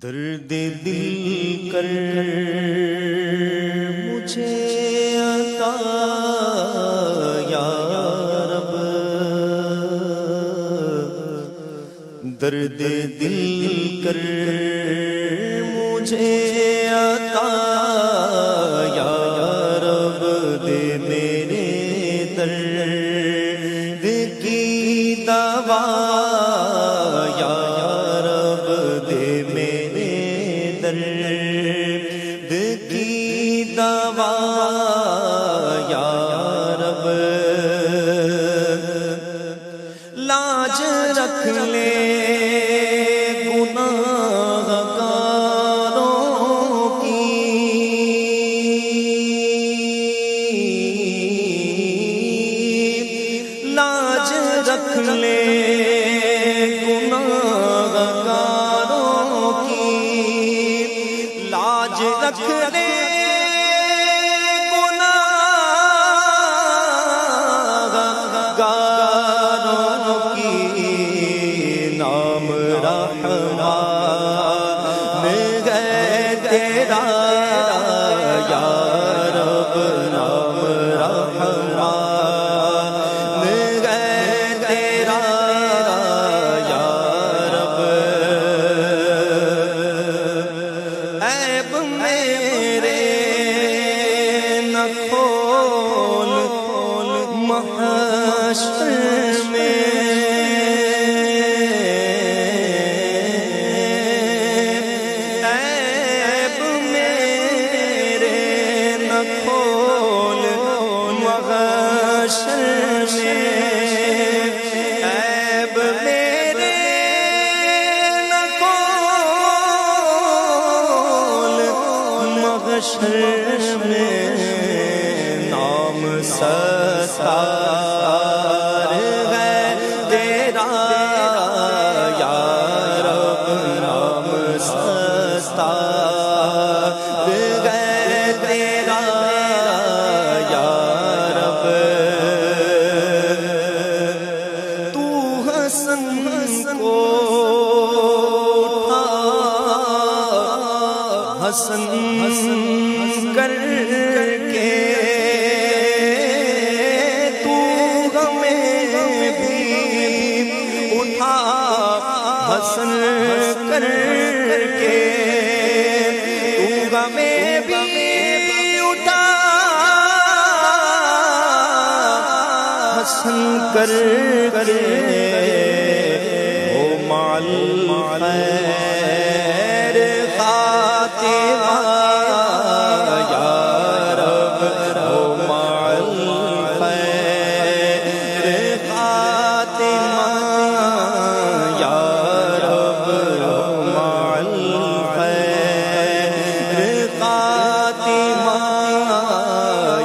درد دل کر مجھے عطا یا رب، درد دل کر مجھے عطا یا رب، دے میرے درد کی دوا یا رب، دے میرے درد کی دوا یا رب، لاج رکھ لے گناہ گاروں کی، لاج رکھ لے گناہ گاروں کی، لاج رکھ لے گناہ گاروں کی، نام رحمان ہے تیرا یا رب، نام رحمان ہے تیرا یا رب، عیب میرے نہ کھول محشر میں، عیب میرے نہ کھول محشر میں، عیب میرے نہ کھول محشر میں، نام ستار ہے تیرا یا رب، نام ستار ہے تیرا یا رب، تو حسن کو اٹھا، حسن کر کے تو ہمیں بھی اٹھا، حسن کر کے تو ہمیں بھی اٹھا، حسن کر کے او مال خیر خاتمہ یا رب، او مال خیر خاتمہ یا رب، او مال خیر خاتمہ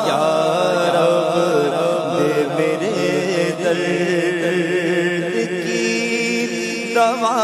یا رب، دے میرے درد کی دوا